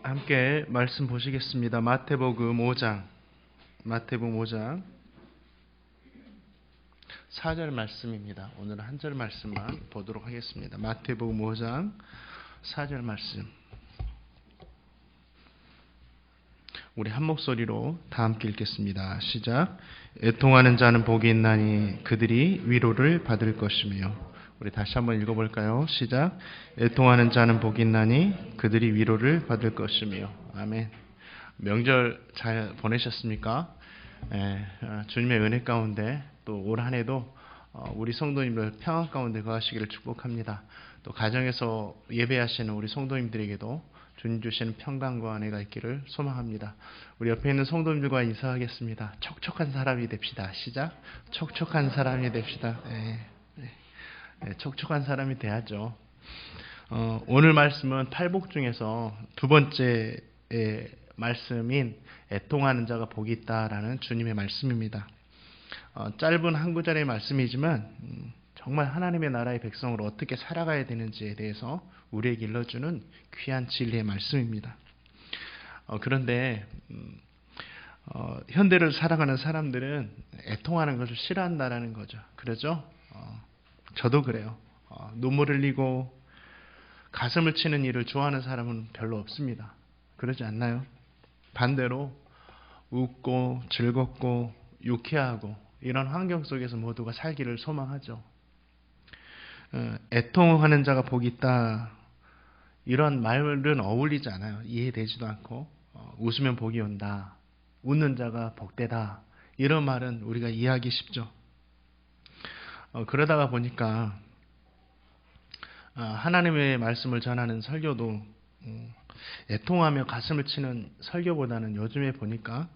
함께 말씀 보시겠습니다. 마태복음 5장 4절 말씀입니다. 오늘은 한 절 말씀만 보도록 하겠습니다. 마태복음 5장 4절 말씀. 우리 한 목소리로 다 함께 읽겠습니다. 시작. 애통하는 자는 복이 있나니 그들이 위로를 받을 것이며. 우리 다시 한번 읽어볼까요? 시작. 애통하는 자는 복이 있나니 그들이 위로를 받을 것이며. 아멘. 명절 잘 보내셨습니까? 주님의 은혜 가운데 또 올 한 해도 우리 성도님들 평안 가운데 거하시기를 축복합니다. 또 가정에서 예배하시는 우리 성도님들에게도 주님 주시는 평강과 은혜가 있기를 소망합니다. 우리 옆에 있는 성도님들과 인사하겠습니다. 촉촉한 사람이 됩시다. 시작. 촉촉한 사람이 됩시다. 촉촉한 사람이 돼야죠. 오늘 말씀은 팔복 중에서 두 번째 말씀인 애통하는 자가 복이 있다라는 주님의 말씀입니다. 짧은 한 구절의 말씀이지만 정말 하나님의 나라의 백성으로 어떻게 살아가야 되는지에 대해서 우리에게 일러주는 귀한 진리의 말씀입니다. 그런데 현대를 살아가는 사람들은 애통하는 것을 싫어한다라는 거죠. 그러죠? 저도 그래요. 눈물 흘리고 가슴을 치는 일을 좋아하는 사람은 별로 없습니다. 그러지 않나요? 반대로 웃고 즐겁고 유쾌하고 이런 환경 속에서 모두가 살기를 소망하죠. 애통하는 자가 복이 있다. 이런 말은 어울리지 않아요. 이해되지도 않고 웃으면 복이 온다. 웃는 자가 복되다. 이런 말은 우리가 이해하기 쉽죠. 그러다가 보니까 하나님의 말씀을 전하는 설교도 애통하며 가슴을 치는 설교보다는 요즘에 보니까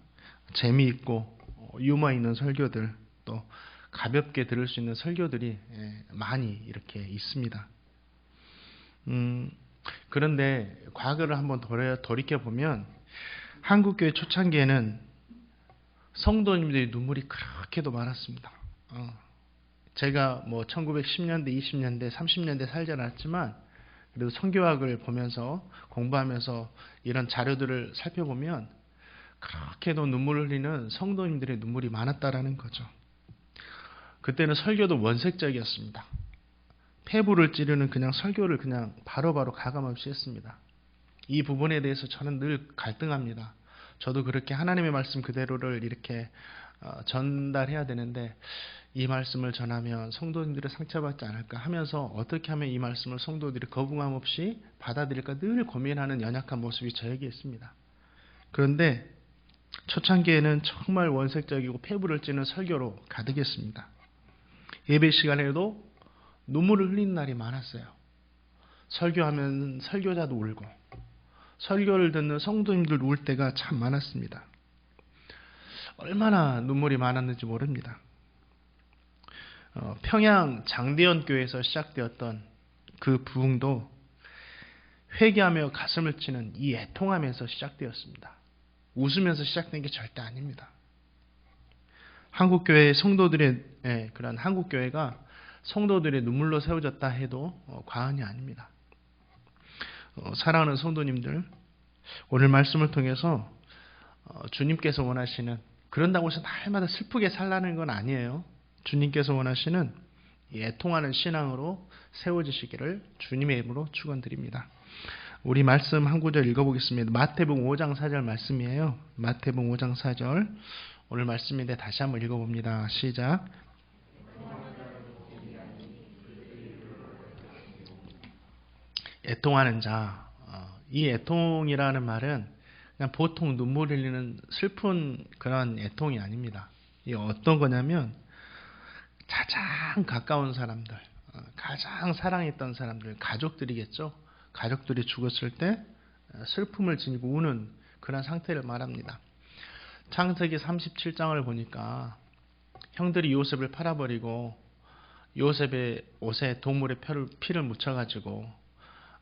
재미있고 유머 있는 설교들 또 가볍게 들을 수 있는 설교들이 많이 이렇게 있습니다. 그런데 과거를 한번 돌이켜보면 한국교회 초창기에는 성도님들의 눈물이 그렇게도 많았습니다. 제가 1910년대, 20년대, 30년대 살지 않았지만 그래도 선교학을 보면서 공부하면서 이런 자료들을 살펴보면 그렇게도 눈물을 흘리는 성도님들의 눈물이 많았다라는 거죠. 그때는 설교도 원색적이었습니다. 폐부를 찌르는 그냥 설교를 그냥 바로바로 가감없이 했습니다. 이 부분에 대해서 저는 늘 갈등합니다. 저도 그렇게 하나님의 말씀 그대로를 이렇게 전달해야 되는데 이 말씀을 전하면 성도님들이 상처받지 않을까 하면서 어떻게 하면 이 말씀을 성도들이 거부감 없이 받아들일까 늘 고민하는 연약한 모습이 저에게 있습니다. 그런데 초창기에는 정말 원색적이고 폐부를 찌는 설교로 가득했습니다. 예배 시간에도 눈물을 흘리는 날이 많았어요. 설교하면 설교자도 울고 설교를 듣는 성도님들 울 때가 참 많았습니다. 얼마나 눈물이 많았는지 모릅니다. 평양 장대현 교회에서 시작되었던 그 부흥도 회개하며 가슴을 치는 이 애통하면서 시작되었습니다. 웃으면서 시작된 게 절대 아닙니다. 한국교회 성도들의 그런 한국교회가 성도들의 눈물로 세워졌다 해도 과언이 아닙니다. 사랑하는 성도님들, 오늘 말씀을 통해서 주님께서 원하시는 그런다고 해서 날마다 슬프게 살라는 건 아니에요. 주님께서 원하시는 애통하는 신앙으로 세워지시기를 주님의 이름으로 축원드립니다. 우리 말씀 한 구절 읽어보겠습니다. 마태복음 5장 4절 말씀이에요. 마태복음 5장 4절 오늘 말씀인데 다시 한번 읽어봅니다. 시작. 애통하는 자. 이 애통이라는 말은 그냥 보통 눈물 흘리는 슬픈 그런 애통이 아닙니다. 이 어떤 거냐면 가장 가까운 사람들, 가장 사랑했던 사람들, 가족들이겠죠. 가족들이 죽었을 때 슬픔을 지니고 우는 그런 상태를 말합니다. 창세기 37장을 보니까 형들이 요셉을 팔아버리고 요셉의 옷에 동물의 피를 묻혀가지고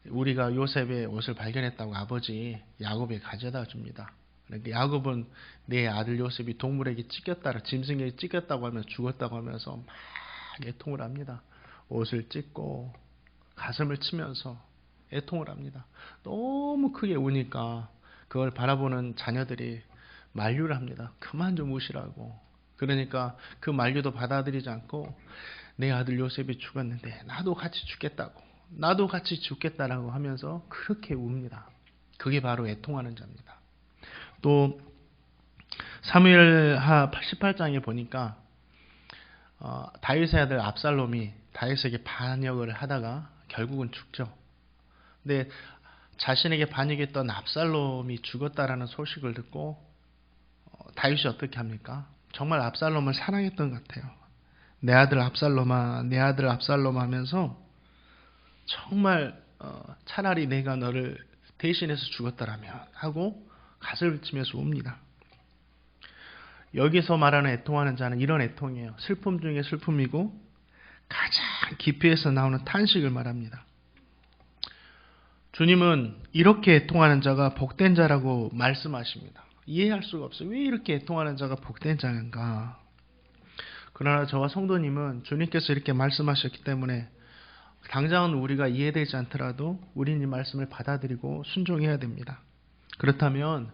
우리가 요셉의 옷을 발견했다고 아버지 야곱에게 가져다 줍니다. 그러니까 야곱은 내 아들 요셉이 동물에게 찢겼다, 짐승에게 찢겼다고 하면서 죽었다고 하면서 막 애통을 합니다. 옷을 찢고 가슴을 치면서 애통을 합니다. 너무 크게 우니까 그걸 바라보는 자녀들이 만류를 합니다. 그만 좀 우시라고. 그러니까 그 만류도 받아들이지 않고 내 아들 요셉이 죽었는데 나도 같이 죽겠다고, 나도 같이 죽겠다라고 하면서 그렇게 웁니다. 그게 바로 애통하는 자입니다. 또 사무엘하 88장에 보니까 다윗의 아들 압살롬이 다윗에게 반역을 하다가 결국은 죽죠. 근데 자신에게 반역했던 압살롬이 죽었다라는 소식을 듣고 다윗이 어떻게 합니까? 정말 압살롬을 사랑했던 것 같아요. 내 아들 압살롬아, 내 아들 압살롬 하면서 정말 차라리 내가 너를 대신해서 죽었더라면 하고 가슴을 치면서 웁니다. 여기서 말하는 애통하는 자는 이런 애통이에요. 슬픔 중에 슬픔이고 가장 깊이에서 나오는 탄식을 말합니다. 주님은 이렇게 애통하는 자가 복된 자라고 말씀하십니다. 이해할 수가 없어요. 왜 이렇게 애통하는 자가 복된 자인가? 그러나 저와 성도님은 주님께서 이렇게 말씀하셨기 때문에 당장은 우리가 이해되지 않더라도 우리는 이 말씀을 받아들이고 순종해야 됩니다. 그렇다면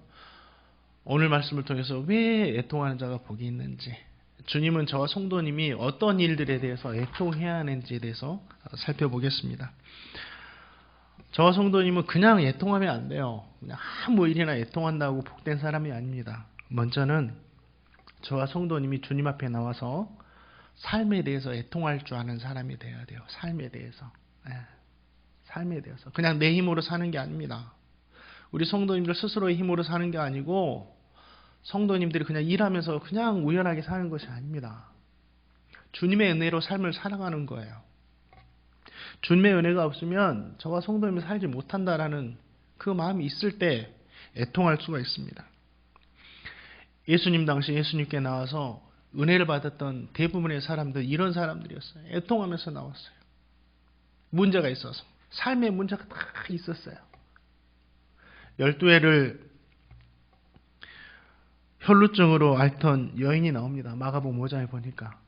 오늘 말씀을 통해서 왜 애통하는 자가 복이 있는지, 주님은 저와 성도님이 어떤 일들에 대해서 애통해야 하는지에 대해서 살펴보겠습니다. 저와 성도님은 그냥 애통하면 안 돼요. 그냥 아무 일이나 애통한다고 복된 사람이 아닙니다. 먼저는 저와 성도님이 주님 앞에 나와서 삶에 대해서 애통할 줄 아는 사람이 되어야 돼요. 삶에 대해서. 삶에 대해서. 그냥 내 힘으로 사는 게 아닙니다. 우리 성도님들 스스로의 힘으로 사는 게 아니고 성도님들이 그냥 일하면서 그냥 우연하게 사는 것이 아닙니다. 주님의 은혜로 삶을 살아가는 거예요. 주님의 은혜가 없으면 저와 성도님이 살지 못한다라는 그 마음이 있을 때 애통할 수가 있습니다. 예수님 당시 예수님께 나와서 은혜를 받았던 대부분의 사람들 이런 사람들이었어요. 애통하면서 나왔어요. 문제가 있어서. 삶의 문제가 다 있었어요. 12회를 혈루증으로 앓던 여인이 나옵니다. 마가복음 5장에 보니까.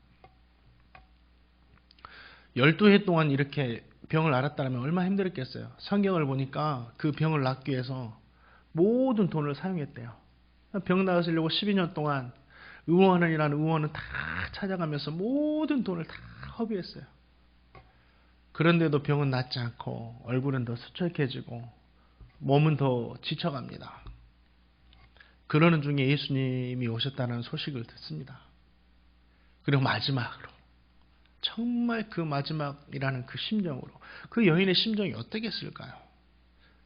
12해 동안 이렇게 병을 앓았다면 얼마나 힘들었겠어요. 성경을 보니까 그 병을 낫기 위해서 모든 돈을 사용했대요. 병 나으시려고 12년 동안 의원이라는 의원은 다 찾아가면서 모든 돈을 다 허비했어요. 그런데도 병은 낫지 않고 얼굴은 더 수척해지고 몸은 더 지쳐갑니다. 그러는 중에 예수님이 오셨다는 소식을 듣습니다. 그리고 마지막으로 정말 그 마지막이라는 그 심정으로 그 여인의 심정이 어떻겠을까요?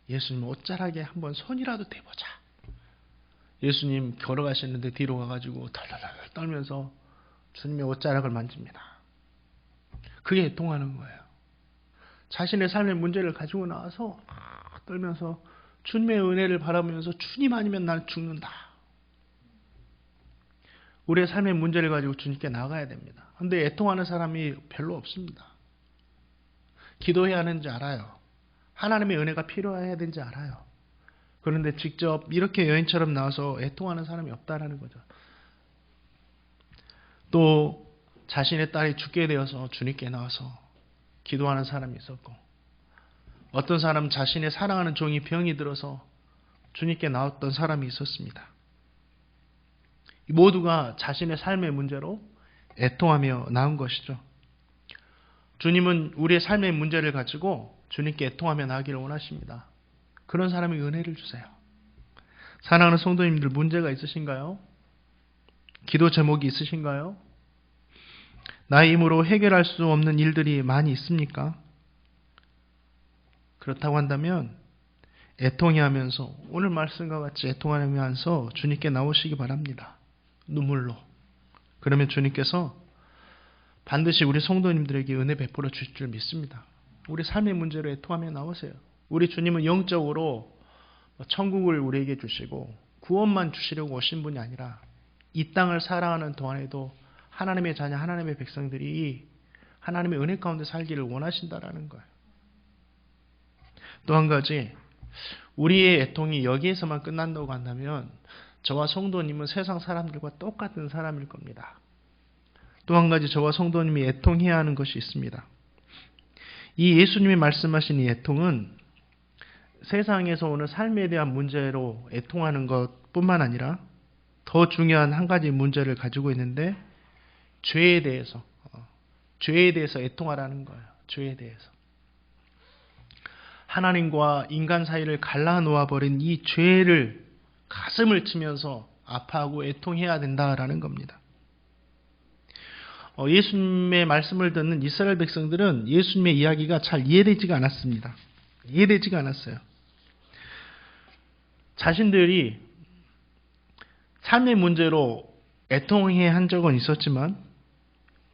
예수님 옷자락에 한번 손이라도 대보자. 예수님 걸어가시는데 뒤로 가가지고 덜덜덜 떨면서 주님의 옷자락을 만집니다. 그게 애통하는 거예요. 자신의 삶의 문제를 가지고 나와서 떨면서 주님의 은혜를 바라보면서 주님 아니면 난 죽는다. 우리의 삶의 문제를 가지고 주님께 나가야 됩니다. 그런데 애통하는 사람이 별로 없습니다. 기도해야 하는지 알아요. 하나님의 은혜가 필요해야 되는지 알아요. 그런데 직접 이렇게 여인처럼 나와서 애통하는 사람이 없다라는 거죠. 또 자신의 딸이 죽게 되어서 주님께 나와서 기도하는 사람이 있었고, 어떤 사람은 자신의 사랑하는 종이 병이 들어서 주님께 나왔던 사람이 있었습니다. 모두가 자신의 삶의 문제로 애통하며 나온 것이죠. 주님은 우리의 삶의 문제를 가지고 주님께 애통하며 나기를 원하십니다. 그런 사람이 은혜를 주세요. 사랑하는 성도님들, 문제가 있으신가요? 기도 제목이 있으신가요? 나의 힘으로 해결할 수 없는 일들이 많이 있습니까? 그렇다고 한다면 애통해하면서 오늘 말씀과 같이 애통하면서 주님께 나오시기 바랍니다. 눈물로. 그러면 주님께서 반드시 우리 성도님들에게 은혜 베풀어 주실 줄 믿습니다. 우리 삶의 문제로 애통하며 나오세요. 우리 주님은 영적으로 천국을 우리에게 주시고 구원만 주시려고 오신 분이 아니라 이 땅을 살아가는 동안에도 하나님의 자녀, 하나님의 백성들이 하나님의 은혜 가운데 살기를 원하신다라는 거예요. 또 한 가지, 우리의 애통이 여기에서만 끝난다고 한다면 저와 성도님은 세상 사람들과 똑같은 사람일 겁니다. 또 한 가지, 저와 성도님이 애통해야 하는 것이 있습니다. 이 예수님이 말씀하신 이 애통은 세상에서 오는 삶에 대한 문제로 애통하는 것뿐만 아니라 더 중요한 한 가지 문제를 가지고 있는데 죄에 대해서 애통하라는 거예요. 죄에 대해서. 하나님과 인간 사이를 갈라놓아버린 이 죄를 가슴을 치면서 아파하고 애통해야 된다라는 겁니다. 예수님의 말씀을 듣는 이스라엘 백성들은 예수님의 이야기가 잘 이해되지가 않았습니다. 이해되지가 않았어요. 자신들이 삶의 문제로 애통해 한 적은 있었지만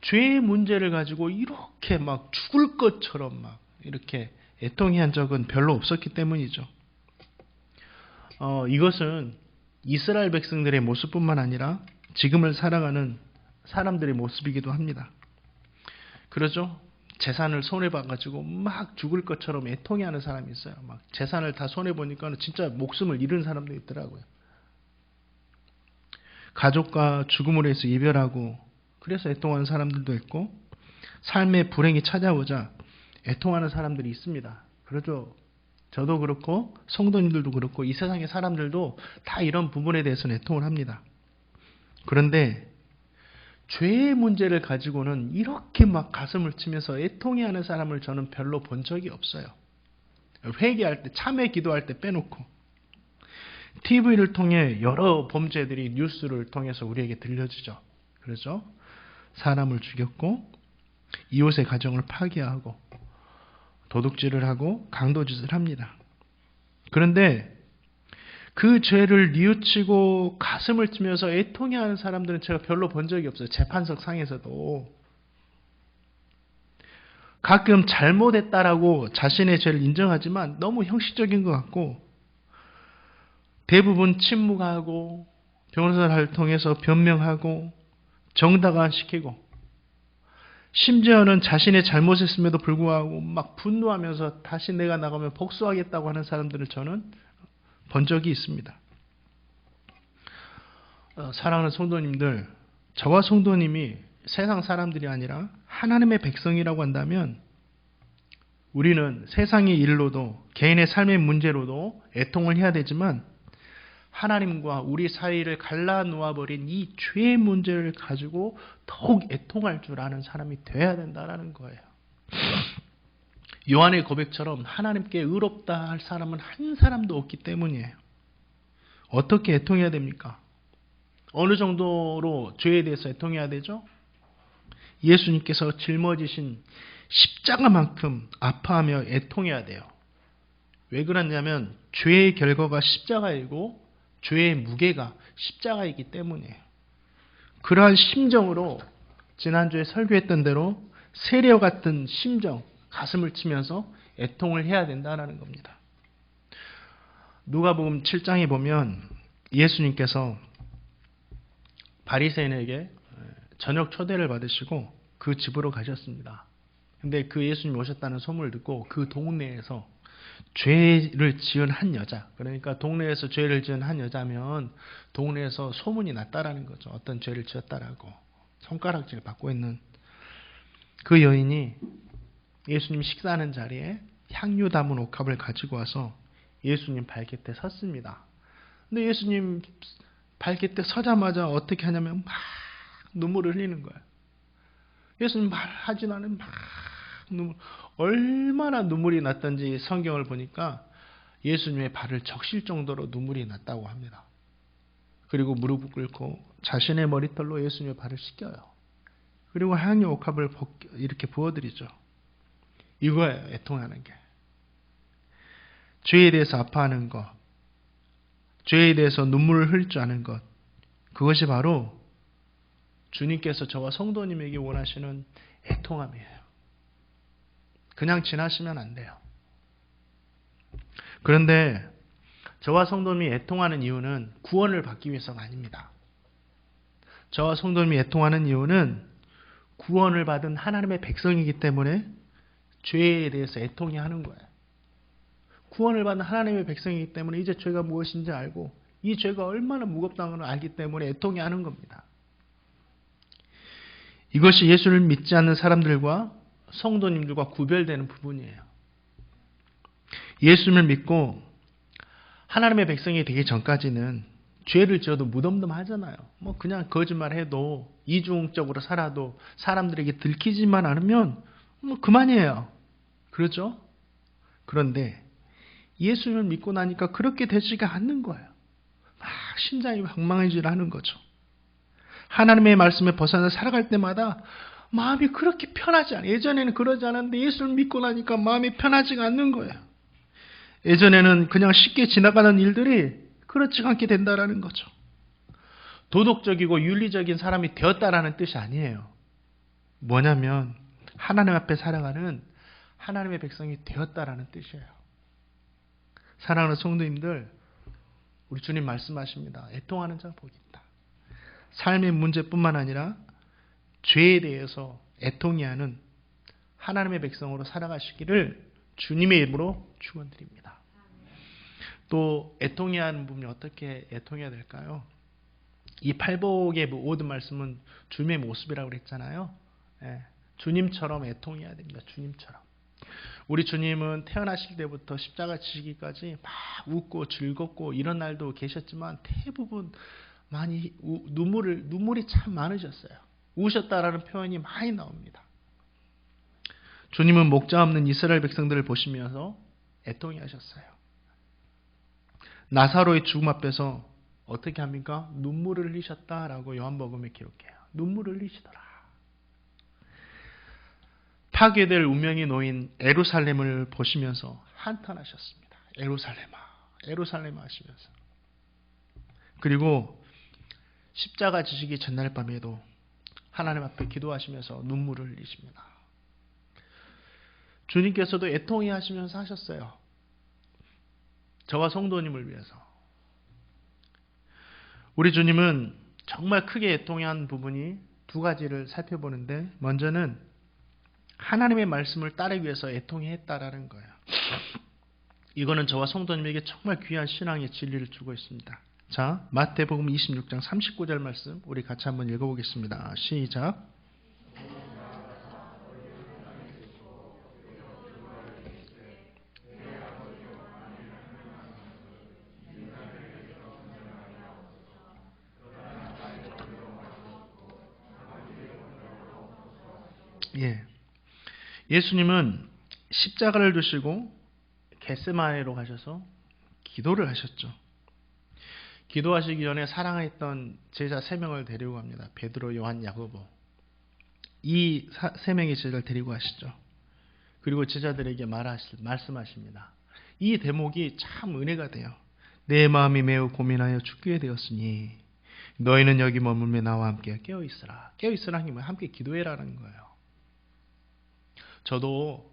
죄의 문제를 가지고 이렇게 막 죽을 것처럼 막 이렇게 애통해 한 적은 별로 없었기 때문이죠. 이것은 이스라엘 백성들의 모습뿐만 아니라 지금을 살아가는 사람들의 모습이기도 합니다. 그러죠? 재산을 손해봐가지고 막 죽을 것처럼 애통해하는 사람이 있어요. 막 재산을 다 손해보니까 진짜 목숨을 잃은 사람도 있더라고요. 가족과 죽음으로 해서 이별하고 그래서 애통하는 사람들도 있고 삶의 불행이 찾아오자 애통하는 사람들이 있습니다. 그러죠? 저도 그렇고 성도님들도 그렇고 이 세상의 사람들도 다 이런 부분에 대해서는 애통을 합니다. 그런데 죄의 문제를 가지고는 이렇게 막 가슴을 치면서 애통해하는 사람을 저는 별로 본 적이 없어요. 회개할 때, 참회 기도할 때 빼놓고 TV를 통해 여러 범죄들이 뉴스를 통해서 우리에게 들려주죠. 그렇죠? 사람을 죽였고 이웃의 가정을 파괴하고 도둑질을 하고 강도짓을 합니다. 그런데 그 죄를 뉘우치고 가슴을 치면서 애통해하는 사람들은 제가 별로 본 적이 없어요. 재판석 상에서도. 가끔 잘못했다라고 자신의 죄를 인정하지만 너무 형식적인 것 같고 대부분 침묵하고 변호사를 통해서 변명하고 정당화시키고 심지어는 자신의 잘못했음에도 불구하고 막 분노하면서 다시 내가 나가면 복수하겠다고 하는 사람들을 저는 본 적이 있습니다. 사랑하는 성도님들, 저와 성도님이 세상 사람들이 아니라 하나님의 백성이라고 한다면 우리는 세상의 일로도 개인의 삶의 문제로도 애통을 해야 되지만 하나님과 우리 사이를 갈라놓아버린 이 죄의 문제를 가지고 더욱 애통할 줄 아는 사람이 되어야 된다는 거예요. 요한의 고백처럼 하나님께 의롭다 할 사람은 한 사람도 없기 때문이에요. 어떻게 애통해야 됩니까? 어느 정도로 죄에 대해서 애통해야 되죠? 예수님께서 짊어지신 십자가만큼 아파하며 애통해야 돼요. 왜 그러냐면 죄의 결과가 십자가이고 죄의 무게가 십자가이기 때문이에요. 그러한 심정으로 지난주에 설교했던 대로 세례와 같은 심정, 가슴을 치면서 애통을 해야 된다는 겁니다. 누가복음 7장에 보면 예수님께서 바리새인에게 저녁 초대를 받으시고 그 집으로 가셨습니다. 근데 그 예수님이 오셨다는 소문을 듣고 그 동네에서 죄를 지은 한 여자, 그러니까 동네에서 죄를 지은 한 여자면 동네에서 소문이 났다라는 거죠. 어떤 죄를 지었다라고 손가락질 받고 있는 그 여인이 예수님 식사하는 자리에 향유 담은 옥합을 가지고 와서 예수님 발곁에 섰습니다. 근데 예수님 발곁에 서자마자 어떻게 하냐면 막 눈물을 흘리는 거예요. 예수님 말하진 않은 막 눈물, 얼마나 눈물이 났던지 성경을 보니까 예수님의 발을 적실 정도로 눈물이 났다고 합니다. 그리고 무릎을 꿇고 자신의 머리털로 예수님의 발을 씻겨요. 그리고 향유 옥합을 이렇게 부어드리죠. 이거예요, 애통하는 게. 죄에 대해서 아파하는 것, 죄에 대해서 눈물을 흘릴 줄 아는 것, 그것이 바로 주님께서 저와 성도님에게 원하시는 애통함이에요. 그냥 지나시면 안 돼요. 그런데 저와 성도님이 애통하는 이유는 구원을 받기 위해서가 아닙니다. 저와 성도님이 애통하는 이유는 구원을 받은 하나님의 백성이기 때문에 죄에 대해서 애통해 하는 거예요. 구원을 받은 하나님의 백성이기 때문에 이제 죄가 무엇인지 알고 이 죄가 얼마나 무겁다는 걸 알기 때문에 애통해 하는 겁니다. 이것이 예수를 믿지 않는 사람들과 성도님들과 구별되는 부분이에요. 예수님을 믿고 하나님의 백성이 되기 전까지는 죄를 지어도 무덤덤하잖아요. 뭐 그냥 거짓말해도 이중적으로 살아도 사람들에게 들키지만 않으면 뭐 그만이에요. 그렇죠? 그런데 예수님을 믿고 나니까 그렇게 되지가 않는 거예요. 막 심장이 방망이질하는 거죠. 하나님의 말씀에 벗어나 살아갈 때마다 마음이 그렇게 편하지 않아요. 예전에는 그러지 않았는데 예수를 믿고 나니까 마음이 편하지가 않는 거예요. 예전에는 그냥 쉽게 지나가는 일들이 그렇지 않게 된다라는 거죠. 도덕적이고 윤리적인 사람이 되었다라는 뜻이 아니에요. 뭐냐면 하나님 앞에 살아가는 하나님의 백성이 되었다라는 뜻이에요. 사랑하는 성도님들, 우리 주님 말씀하십니다. 애통하는 자가 복이 있다. 삶의 문제뿐만 아니라 죄에 대해서 애통해하는 하나님의 백성으로 살아가시기를 주님의 이름으로 축원드립니다. 또 애통해하는 부분이 어떻게 애통해야 될까요? 이 팔복의 모든 말씀은 주님의 모습이라고 그랬잖아요. 주님처럼 애통해야 됩니다. 주님처럼. 우리 주님은 태어나실 때부터 십자가 지시기까지 막 웃고 즐겁고 이런 날도 계셨지만 대부분 많이 눈물이 참 많으셨어요. 우셨다라는 표현이 많이 나옵니다. 주님은 목자 없는 이스라엘 백성들을 보시면서 애통해 하셨어요. 나사로의 죽음 앞에서 어떻게 합니까? 눈물을 흘리셨다라고 요한복음에 기록해요. 눈물을 흘리시더라. 파괴될 운명이 놓인 예루살렘을 보시면서 한탄하셨습니다. 예루살렘아, 예루살렘아 하시면서. 그리고 십자가 지시기 전날 밤에도 하나님 앞에 기도하시면서 눈물을 흘리십니다. 주님께서도 애통해 하시면서 하셨어요. 저와 성도님을 위해서. 우리 주님은 정말 크게 애통한 부분이 두 가지를 살펴보는데, 먼저는 하나님의 말씀을 따르기 위해서 애통해 했다라는 거예요. 이거는 저와 성도님에게 정말 귀한 신앙의 진리를 주고 있습니다. 자, 마태복음 26장 39절 말씀 우리 같이 한번 읽어보겠습니다. 시작. 예수님은 십자가를 두시고 겟세마네로 가셔서 기도를 하셨죠. 기도하시기 전에 사랑했던 제자 3명을 데리고 갑니다. 베드로, 요한, 야고보. 이 3명의 제자를 데리고 가시죠. 그리고 제자들에게 말씀하십니다. 이 대목이 참 은혜가 돼요. 내 마음이 매우 고민하여 죽게 되었으니 너희는 여기 머물며 나와 함께 깨어있으라. 깨어있으라 하는 게 함께 기도해라는 거예요. 저도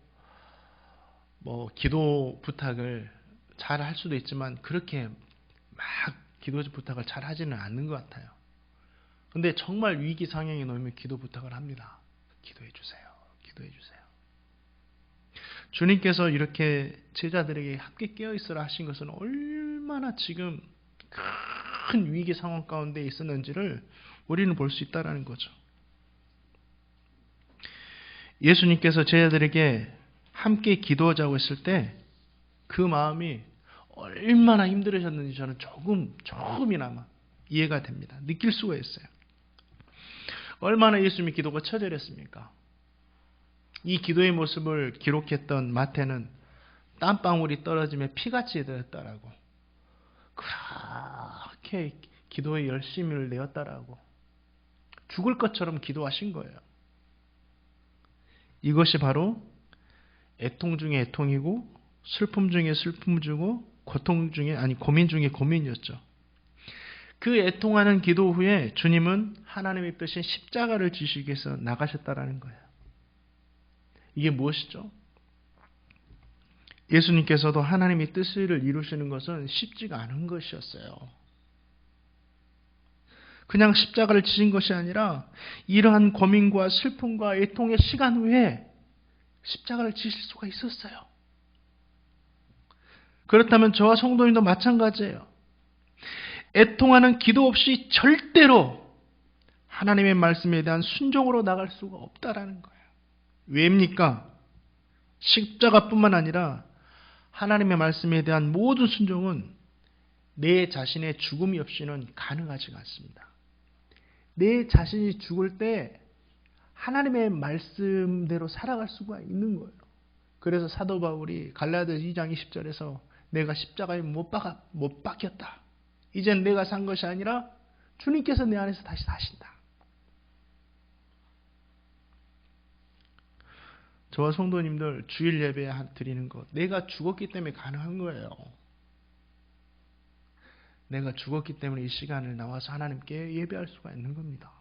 기도 부탁을 잘 할 수도 있지만 그렇게 막 기도 부탁을 잘 하지는 않는 것 같아요. 근데 정말 위기 상황에 놓이면 기도 부탁을 합니다. 기도해 주세요. 기도해 주세요. 주님께서 이렇게 제자들에게 함께 깨어있으라 하신 것은 얼마나 지금 큰 위기 상황 가운데 있었는지를 우리는 볼 수 있다는 거죠. 예수님께서 제자들에게 함께 기도하자고 했을 때 그 마음이 얼마나 힘들으셨는지 저는 조금이나마 이해가 됩니다. 느낄 수가 있어요. 얼마나 예수님의 기도가 처절했습니까? 이 기도의 모습을 기록했던 마태는 땀방울이 떨어지며 피같이 되었다라고, 그렇게 기도에 열심을 내었다라고, 죽을 것처럼 기도하신 거예요. 이것이 바로 애통 중에 애통이고 슬픔 중에 슬픔이고 고민 중에 고민이었죠. 그 애통하는 기도 후에 주님은 하나님의 뜻인 십자가를 지시기 위해서 나가셨다라는 거예요. 이게 무엇이죠? 예수님께서도 하나님의 뜻을 이루시는 것은 쉽지가 않은 것이었어요. 그냥 십자가를 지신 것이 아니라 이러한 고민과 슬픔과 애통의 시간 후에 십자가를 지실 수가 있었어요. 그렇다면 저와 성도님도 마찬가지예요. 애통하는 기도 없이 절대로 하나님의 말씀에 대한 순종으로 나갈 수가 없다라는 거예요. 왜입니까? 십자가뿐만 아니라 하나님의 말씀에 대한 모든 순종은 내 자신의 죽음이 없이는 가능하지가 않습니다. 내 자신이 죽을 때 하나님의 말씀대로 살아갈 수가 있는 거예요. 그래서 사도 바울이 갈라디아 2장 20절에서 내가 십자가에 못 박혔다. 이젠 내가 산 것이 아니라 주님께서 내 안에서 다시 사신다. 저와 성도님들 주일 예배 드리는 것, 내가 죽었기 때문에 가능한 거예요. 내가 죽었기 때문에 이 시간을 나와서 하나님께 예배할 수가 있는 겁니다.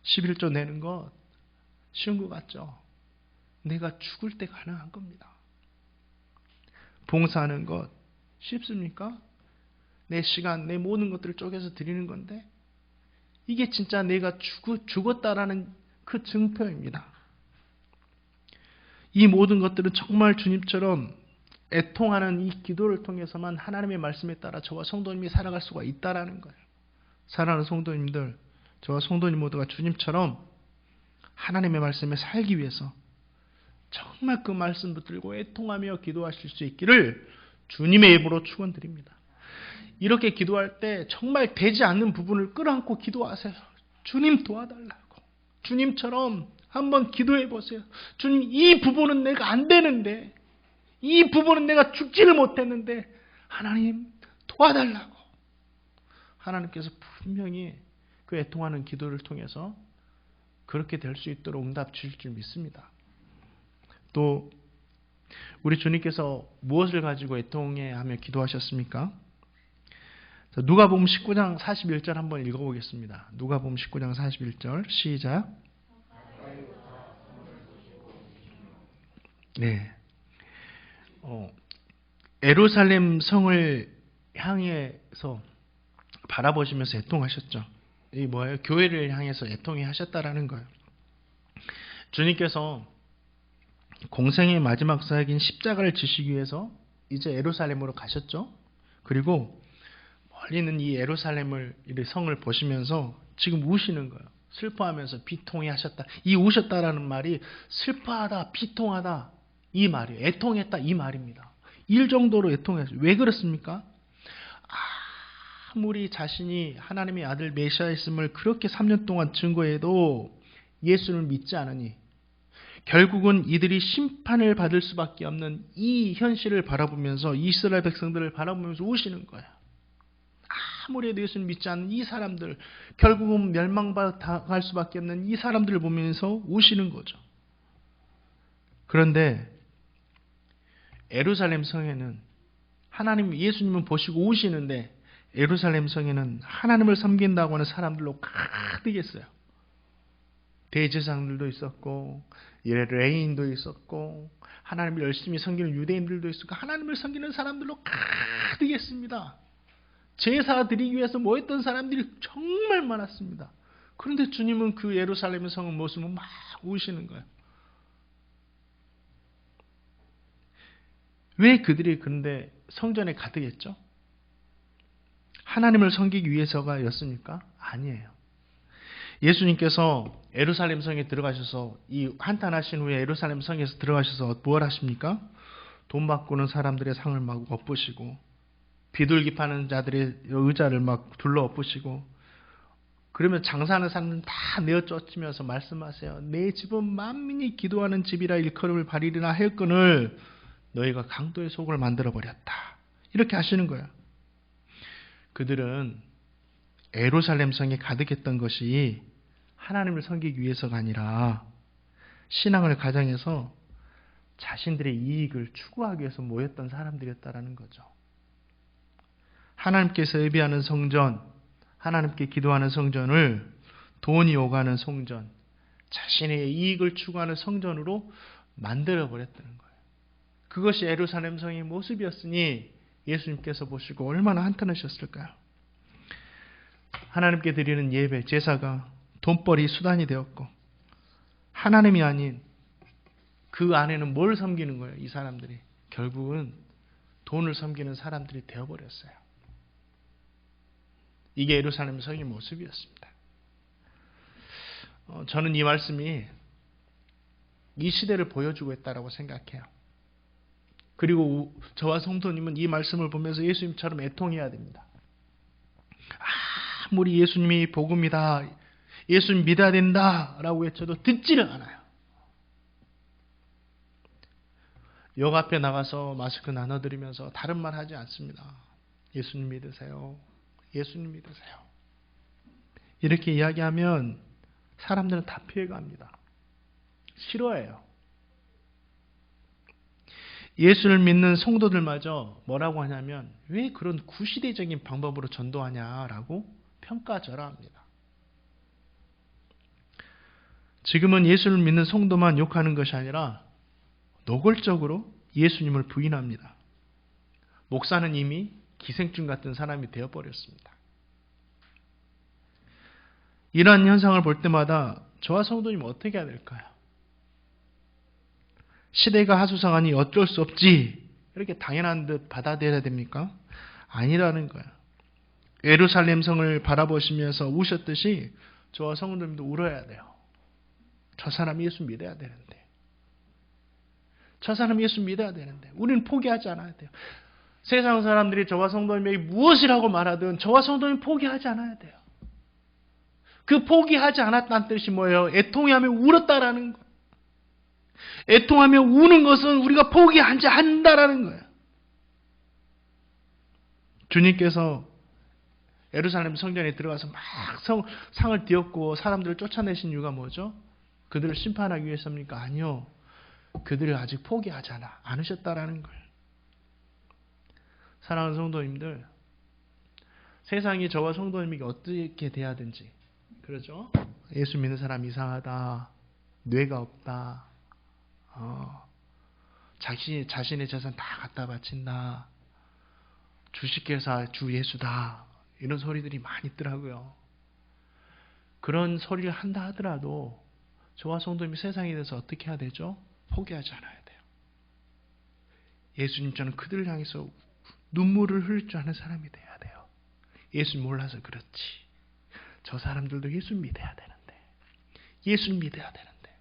11조 내는 것 쉬운 것 같죠? 내가 죽을 때 가능한 겁니다. 봉사하는 것 쉽습니까? 내 시간, 내 모든 것들을 쪼개서 드리는 건데 이게 진짜 내가 죽었다라는 그 증표입니다. 이 모든 것들은 정말 주님처럼 애통하는 이 기도를 통해서만 하나님의 말씀에 따라 저와 성도님이 살아갈 수가 있다라는 거예요. 사랑하는 성도님들, 저와 성도님 모두가 주님처럼 하나님의 말씀에 살기 위해서 정말 그 말씀 붙들고 애통하며 기도하실 수 있기를 주님의 입으로 축원드립니다. 이렇게 기도할 때 정말 되지 않는 부분을 끌어안고 기도하세요. 주님 도와달라고. 주님처럼 한번 기도해 보세요. 주님, 이 부분은 내가 안 되는데, 이 부분은 내가 죽지를 못했는데 하나님 도와달라고. 하나님께서 분명히 그 애통하는 기도를 통해서 그렇게 될 수 있도록 응답 주실 줄 믿습니다. 또 우리 주님께서 무엇을 가지고 애통해하며 기도하셨습니까? 누가복음 19장 41절 한번 읽어보겠습니다. 누가복음 19장 41절 시작. 네. 예루살렘 성을 향해서 바라보시면서 애통하셨죠. 이 뭐예요? 교회를 향해서 애통해 하셨다라는 거예요. 주님께서 공생의 마지막 사역인 십자가를 지시기 위해서 이제 예루살렘으로 가셨죠. 그리고 멀리 있는 이 예루살렘을, 이 성을 보시면서 지금 우시는 거예요. 슬퍼하면서 비통해 하셨다. 이 우셨다라는 말이 슬퍼하다, 비통하다 이 말이에요. 애통했다 이 말입니다. 일 정도로 애통했어요. 왜 그렇습니까? 아무리 자신이 하나님의 아들 메시아였음을 그렇게 3년 동안 증거해도 예수를 믿지 않으니 결국은 이들이 심판을 받을 수밖에 없는 이 현실을 바라보면서 이스라엘 백성들을 바라보면서 우시는 거예요. 아무리 해도 예수를 믿지 않는 이 사람들, 결국은 멸망당할 수밖에 없는 이 사람들을 보면서 우시는 거죠. 그런데 예루살렘 성에는 하나님, 예수님은 보시고 우시는데 예루살렘 성에는 하나님을 섬긴다고 하는 사람들로 가득했어요. 대제사장들도 있었고 레인도 있었고 하나님을 열심히 섬기는 유대인들도 있었고 하나님을 섬기는 사람들로 가득했습니다. 제사 드리기 위해서 모였던 사람들이 정말 많았습니다. 그런데 주님은 그 예루살렘 성의 모습을 막 우시는 거예요. 왜 그들이 그런데 성전에 가득했죠? 하나님을 섬기기 위해서가였습니까? 아니에요. 예수님께서 예루살렘 성에 들어가셔서 이 한탄하신 후에 예루살렘 성에서 들어가셔서 무엇 하십니까? 돈 바꾸는 사람들의 상을 막 엎으시고 비둘기 파는 자들의 의자를 막 둘러 엎으시고 그러면 장사하는 사람들은 다 내어 쫓으면서 말씀하세요. 내 집은 만민이 기도하는 집이라 일컬음을 받으리라 하였거늘 너희가 강도의 속을 만들어버렸다. 이렇게 하시는 거예요. 그들은 예루살렘 성에 가득했던 것이 하나님을 섬기기 위해서가 아니라 신앙을 가장해서 자신들의 이익을 추구하기 위해서 모였던 사람들이었다라는 거죠. 하나님께서 예배하는 성전, 하나님께 기도하는 성전을 돈이 오가는 성전, 자신의 이익을 추구하는 성전으로 만들어버렸다는 거예요. 그것이 예루살렘 성의 모습이었으니 예수님께서 보시고 얼마나 한탄하셨을까요? 하나님께 드리는 예배, 제사가 돈벌이 수단이 되었고 하나님이 아닌 그 안에는 뭘 섬기는 거예요? 이 사람들이 결국은 돈을 섬기는 사람들이 되어버렸어요. 이게 예루살렘 성의 모습이었습니다. 저는 이 말씀이 이 시대를 보여주고 있다고 생각해요. 그리고 저와 성도님은 이 말씀을 보면서 예수님처럼 애통해야 됩니다. 아무리 예수님이 복음이다, 예수님 믿어야 된다 라고 외쳐도 듣지를 않아요. 역 앞에 나가서 마스크 나눠드리면서 다른 말 하지 않습니다. 예수님 믿으세요. 예수님 믿으세요. 이렇게 이야기하면 사람들은 다 피해갑니다. 싫어해요. 예수를 믿는 성도들마저 뭐라고 하냐면 왜 그런 구시대적인 방법으로 전도하냐라고 평가절하합니다. 지금은 예수를 믿는 성도만 욕하는 것이 아니라 노골적으로 예수님을 부인합니다. 목사는 이미 기생충 같은 사람이 되어버렸습니다. 이러한 현상을 볼 때마다 저와 성도님 어떻게 해야 될까요? 시대가 하수상하니 어쩔 수 없지 이렇게 당연한 듯 받아들여야 됩니까? 아니라는 거예요. 예루살렘 성을 바라보시면서 우셨듯이 저와 성도님도 울어야 돼요. 저 사람 예수 믿어야 되는데. 저 사람 예수 믿어야 되는데. 우리는 포기하지 않아야 돼요. 세상 사람들이 저와 성도님에게 무엇이라고 말하든 저와 성도님 포기하지 않아야 돼요. 그 포기하지 않았다는 뜻이 뭐예요? 애통하며 울었다라는 거예요. 애통하며 우는 것은 우리가 포기하지 않는다라는 거예요. 주님께서 예루살렘 성전에 들어가서 막 상을 띄웠고 사람들을 쫓아내신 이유가 뭐죠? 그들을 심판하기 위해서입니까? 아니요. 그들이 아직 포기하지 않으셨다라는 거예요. 사랑하는 성도님들, 세상이 저와 성도님에게 어떻게 돼야든지, 그러죠? 예수 믿는 사람 이상하다, 뇌가 없다, 자신의 재산 다 갖다 바친다, 주식회사 주 예수다, 이런 소리들이 많이 있더라고요. 그런 소리를 한다 하더라도 저와 성도님이 세상에 대해서 어떻게 해야 되죠? 포기하지 않아야 돼요. 예수님처럼 그들을 향해서 눈물을 흘릴 줄 아는 사람이 돼야 돼요. 예수 몰라서 그렇지. 저 사람들도 예수 믿어야 되는데. 예수 믿어야 되는데.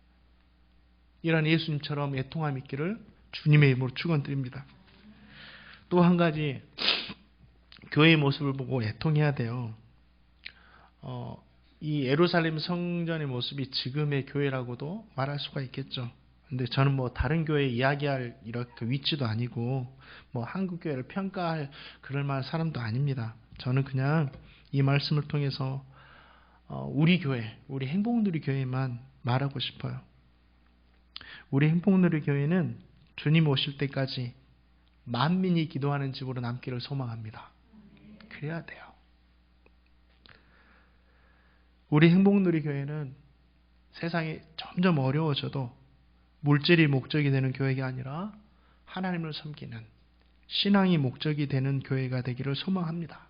이런 예수님처럼 애통함 있기를 주님의 이름으로 축원드립니다. 또 한 가지 교회의 모습을 보고 애통해야 돼요. 이 예루살렘 성전의 모습이 지금의 교회라고도 말할 수가 있겠죠. 근데 저는 뭐 다른 교회 이야기할 이렇게 위치도 아니고 뭐 한국 교회를 평가할 그럴 만한 사람도 아닙니다. 저는 그냥 이 말씀을 통해서 우리 교회, 우리 행복누리 교회만 말하고 싶어요. 우리 행복누리 교회는 주님 오실 때까지 만민이 기도하는 집으로 남기를 소망합니다. 그래야 돼요. 우리 행복누리 교회는 세상이 점점 어려워져도 물질이 목적이 되는 교회가 아니라 하나님을 섬기는 신앙이 목적이 되는 교회가 되기를 소망합니다.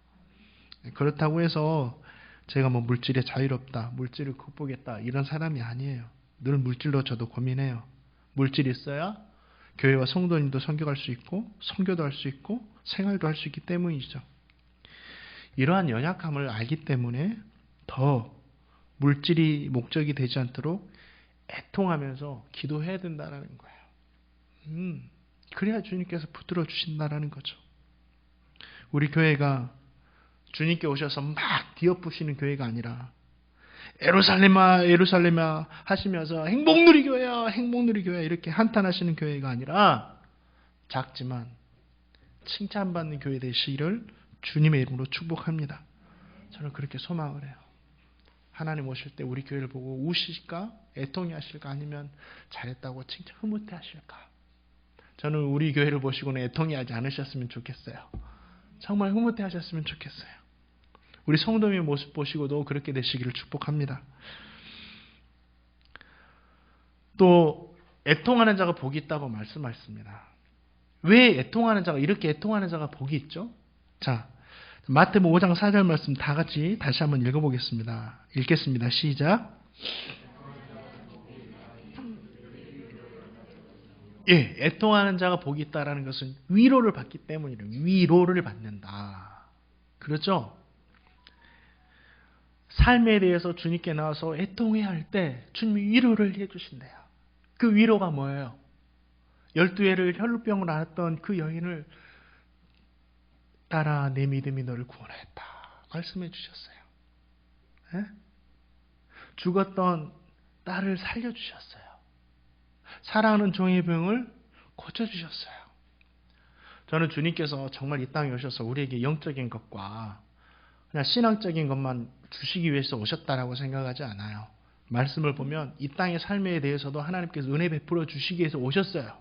그렇다고 해서 제가 뭐 물질에 자유롭다, 물질을 극복했다 이런 사람이 아니에요. 늘 물질로 저도 고민해요. 물질이 있어야 교회와 성도님도 섬겨갈 수 있고 선교도 할 수 있고 생활도 할 수 있기 때문이죠. 이러한 연약함을 알기 때문에 더 물질이 목적이 되지 않도록 애통하면서 기도해야 된다는 거예요. 그래야 주님께서 붙들어 주신다는 거죠. 우리 교회가 주님께 오셔서 막 뒤엎으시는 교회가 아니라 예루살렘아 예루살렘아 하시면서 행복누리 교회야 행복누리 교회 이렇게 한탄하시는 교회가 아니라 작지만 칭찬받는 교회 되시기를 주님의 이름으로 축복합니다. 저는 그렇게 소망을 해요. 하나님 오실 때 우리 교회를 보고 우실까? 애통이 하실까? 아니면 잘했다고 칭찬 흐뭇해 하실까? 저는 우리 교회를 보시고는 애통이 하지 않으셨으면 좋겠어요. 정말 흐뭇해 하셨으면 좋겠어요. 우리 성도님의 모습 보시고도 그렇게 되시기를 축복합니다. 또 애통하는 자가 복이 있다고 말씀하셨습니다. 왜 애통하는 자가 이렇게 애통하는 자가 복이 있죠? 자, 마태복음 5장 4절 말씀 다 같이 다시 한번 읽어보겠습니다. 읽겠습니다. 시작. 예, 애통하는 자가 복이 있다라는 것은 위로를 받기 때문이래요. 위로를 받는다. 그렇죠? 삶에 대해서 주님께 나와서 애통해야 할 때 주님이 위로를 해주신대요. 그 위로가 뭐예요? 12해를 혈루병을 앓았던 그 여인을 딸아 내 믿음이 너를 구원하였다 말씀해 주셨어요. 예? 죽었던 딸을 살려주셨어요. 사랑하는 종의 병을 고쳐주셨어요. 저는 주님께서 정말 이 땅에 오셔서 우리에게 영적인 것과 그냥 신앙적인 것만 주시기 위해서 오셨다라고 생각하지 않아요. 말씀을 보면 이 땅의 삶에 대해서도 하나님께서 은혜 베풀어 주시기 위해서 오셨어요.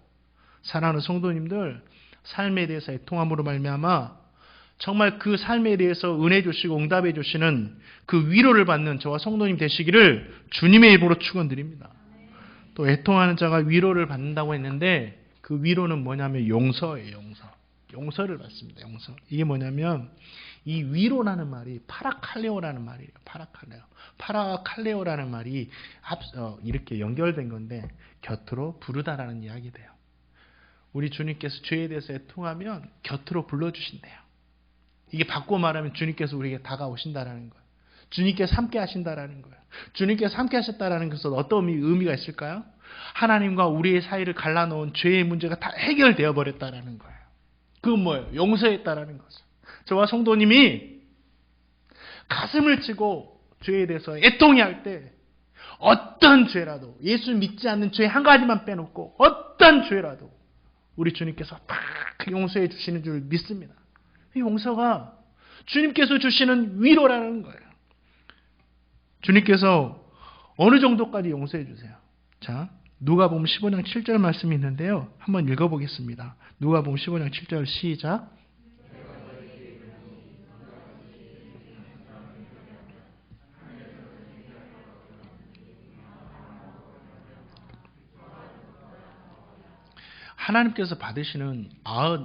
사랑하는 성도님들, 삶에 대해서 애통함으로 말미암아 정말 그 삶에 대해서 은혜 주시고 응답해 주시는 그 위로를 받는 저와 성도님 되시기를 주님의 입으로 축원드립니다. 또 애통하는 자가 위로를 받는다고 했는데 그 위로는 뭐냐면 용서예요. 용서를 받습니다. 용서. 이게 뭐냐면 이 위로라는 말이 파라칼레오라는 말이에요. 파라칼레오라는 말이 이렇게 연결된 건데 곁으로 부르다라는 이야기 돼요. 우리 주님께서 죄에 대해서 애통하면 곁으로 불러주신대요. 이게 바꿔 말하면 주님께서 우리에게 다가오신다라는 거예요. 주님께서 함께 하신다라는 거예요. 주님께서 함께 하셨다라는 것은 어떤 의미가 있을까요? 하나님과 우리의 사이를 갈라놓은 죄의 문제가 다 해결되어 버렸다라는 거예요. 그건 뭐예요? 용서했다라는 거죠. 저와 성도님이 가슴을 치고 죄에 대해서 애통해할 때 어떤 죄라도 예수 믿지 않는 죄 한 가지만 빼놓고 어떤 죄라도 우리 주님께서 다 용서해 주시는 줄 믿습니다. 이 용서가 주님께서 주시는 위로라는 거예요. 주님께서 어느 정도까지 용서해 주세요. 자, 누가복음 15장 7절 말씀이 있는데요. 한번 읽어보겠습니다. 누가복음 15장 7절 시작. 하나님께서 받으시는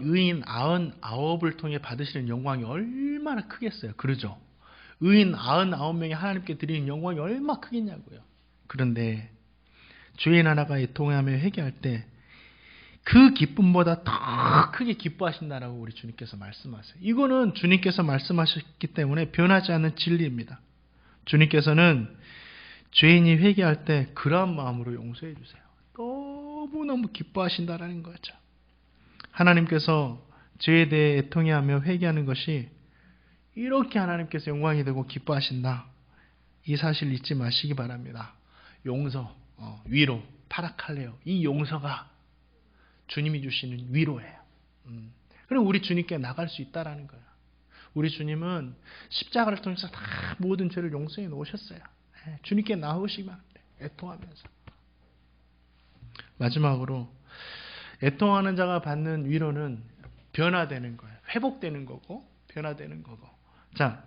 의인 99을 통해 받으시는 영광이 얼마나 크겠어요. 그러죠? 의인 99명이 하나님께 드리는 영광이 얼마나 크겠냐고요. 그런데 죄인 하나가 애통하며 회개할 때 그 기쁨보다 더 크게 기뻐하신다라고 우리 주님께서 말씀하세요. 이거는 주님께서 말씀하셨기 때문에 변하지 않는 진리입니다. 주님께서는 죄인이 회개할 때 그러한 마음으로 용서해 주세요. 너무너무 기뻐하신다라는 거죠. 하나님께서 죄에 대해 애통해하며 회개하는 것이 이렇게 하나님께서 영광이 되고 기뻐하신다. 이 사실 잊지 마시기 바랍니다. 용서, 위로, 파라칼레오. 이 용서가 주님이 주시는 위로예요. 그럼 우리 주님께 나갈 수 있다라는 거예요. 우리 주님은 십자가를 통해서 다 모든 죄를 용서해 놓으셨어요. 주님께 나오시면 돼요. 애통하면서. 마지막으로 애통하는 자가 받는 위로는 변화되는 거예요. 회복되는 거고 변화되는 거고. 자,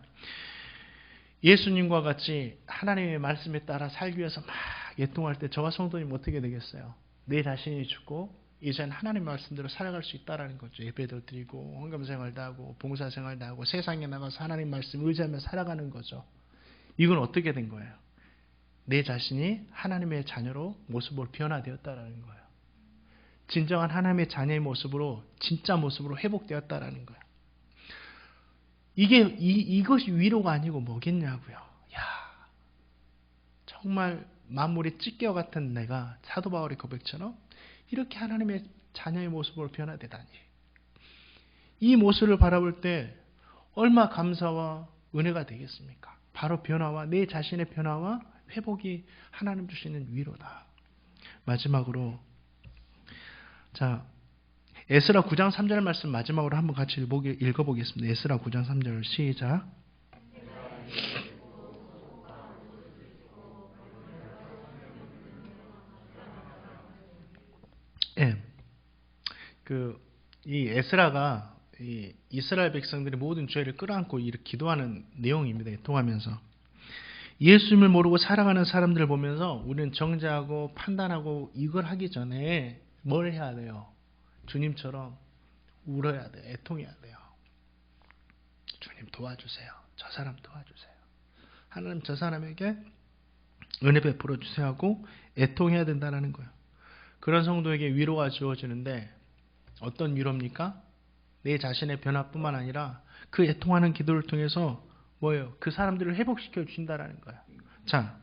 예수님과 같이 하나님의 말씀에 따라 살기 위해서 막 애통할 때 저와 성도님 어떻게 되겠어요? 내 자신이 죽고 이제는 하나님 말씀대로 살아갈 수 있다라는 거죠. 예배도 드리고 헌금생활도 하고 봉사생활도 하고 세상에 나가서 하나님 말씀 의지하며 살아가는 거죠. 이건 어떻게 된 거예요? 내 자신이 하나님의 자녀로 모습으로 변화되었다라는 거예요. 진정한 하나님의 자녀의 모습으로 진짜 모습으로 회복되었다라는 거예요. 이것이 위로가 아니고 뭐겠냐고요. 야, 정말 만물의 찢겨 같은 내가 사도 바울의 고백처럼 이렇게 하나님의 자녀의 모습으로 변화되다니. 이 모습을 바라볼 때 얼마 감사와 은혜가 되겠습니까? 바로 변화와 내 자신의 변화와 회복이 하나님 주시는 위로다. 마지막으로 자, 에스라 9장 3절 말씀 마지막으로 한번 같이 읽어보겠습니다. 에스라 9장 3절 시작. 예. 이 에스라가 이 이스라엘 백성들의 모든 죄를 끌어안고 이렇게 기도하는 내용입니다. 통하면서 예수님을 모르고 살아가는 사람들을 보면서 우리는 정죄하고 판단하고 이걸 하기 전에 뭘 해야 돼요? 주님처럼 울어야 돼요. 애통해야 돼요. 주님 도와주세요. 저 사람 도와주세요. 하나님 저 사람에게 은혜 베풀어 주세요 하고 애통해야 된다는 거예요. 그런 성도에게 위로가 주어지는데 어떤 위로입니까? 내 자신의 변화뿐만 아니라 그 애통하는 기도를 통해서 뭐예요? 그 사람들을 회복시켜 주신다라는 거예요. 자,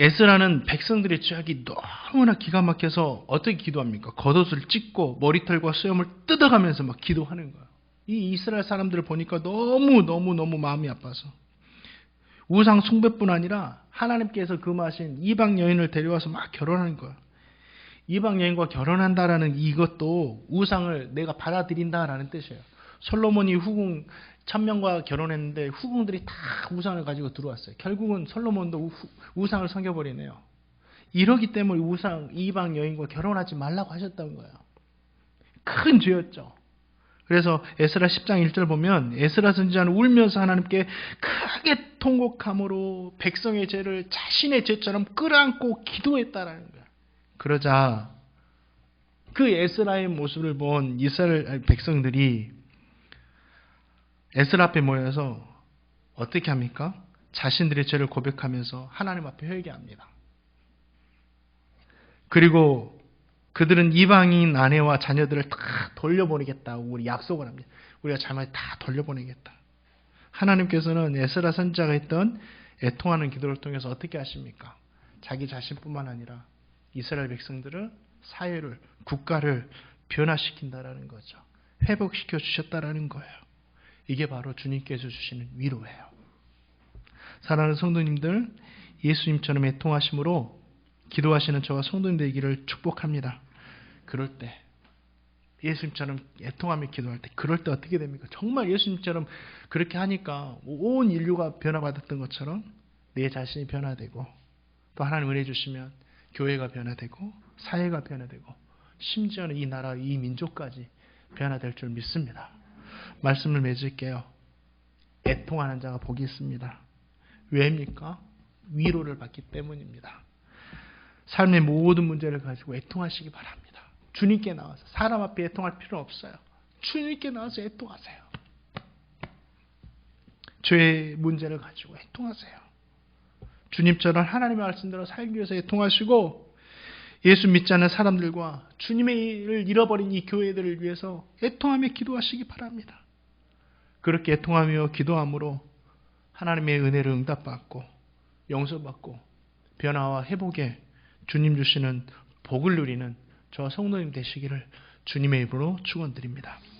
에스라는 백성들의 죄악이 너무나 기가 막혀서 어떻게 기도합니까? 겉옷을 찢고 머리털과 수염을 뜯어가면서 막 기도하는 거예요. 이 이스라엘 사람들을 보니까 너무 마음이 아파서 우상 숭배뿐 아니라 하나님께서 금하신 이방 여인을 데려와서 막 결혼하는 거예요. 이방 여인과 결혼한다라는 이것도 우상을 내가 받아들인다라는 뜻이에요. 솔로몬이 후궁 1000명과 결혼했는데 후궁들이 다 우상을 가지고 들어왔어요. 결국은 솔로몬도 우상을 섬겨버리네요. 이러기 때문에 이방 여인과 결혼하지 말라고 하셨다는 거예요. 큰 죄였죠. 그래서 에스라 10장 1절 보면 에스라 선지자는 울면서 하나님께 크게 통곡함으로 백성의 죄를 자신의 죄처럼 끌어안고 기도했다라는 거예요. 그러자 그 에스라의 모습을 본 이스라엘 백성들이 에스라 앞에 모여서 어떻게 합니까? 자신들의 죄를 고백하면서 하나님 앞에 회개합니다. 그리고 그들은 이방인 아내와 자녀들을 다 돌려보내겠다고 우리 약속을 합니다. 우리가 자녀를 다 돌려보내겠다. 하나님께서는 에스라 선지자가 했던 애통하는 기도를 통해서 어떻게 하십니까? 자기 자신뿐만 아니라 이스라엘 백성들을, 사회를, 국가를 변화시킨다라는 거죠. 회복시켜 주셨다라는 거예요. 이게 바로 주님께서 주시는 위로예요. 사랑하는 성도님들, 예수님처럼 애통하심으로 기도하시는 저와 성도님 되기를 축복합니다. 그럴 때, 예수님처럼 애통하며 기도할 때, 그럴 때 어떻게 됩니까? 정말 예수님처럼 그렇게 하니까 온 인류가 변화받았던 것처럼 내 자신이 변화되고, 또 하나님 은혜 주시면 교회가 변화되고, 사회가 변화되고, 심지어는 이 나라, 이 민족까지 변화될 줄 믿습니다. 말씀을 맺을게요. 애통하는 자가 복이 있습니다. 왜입니까? 위로를 받기 때문입니다. 삶의 모든 문제를 가지고 애통하시기 바랍니다. 주님께 나와서, 사람 앞에 애통할 필요는 없어요. 주님께 나와서 애통하세요. 죄의 문제를 가지고 애통하세요. 주님처럼 하나님의 말씀대로 살기 위해서 애통하시고, 예수 믿지 않는 사람들과 주님을 잃어버린 이 교회들을 위해서 애통하며 기도하시기 바랍니다. 그렇게 애통하며 기도함으로 하나님의 은혜를 응답받고 용서받고 변화와 회복에 주님 주시는 복을 누리는 저와 성도님 되시기를 주님의 입으로 축원드립니다.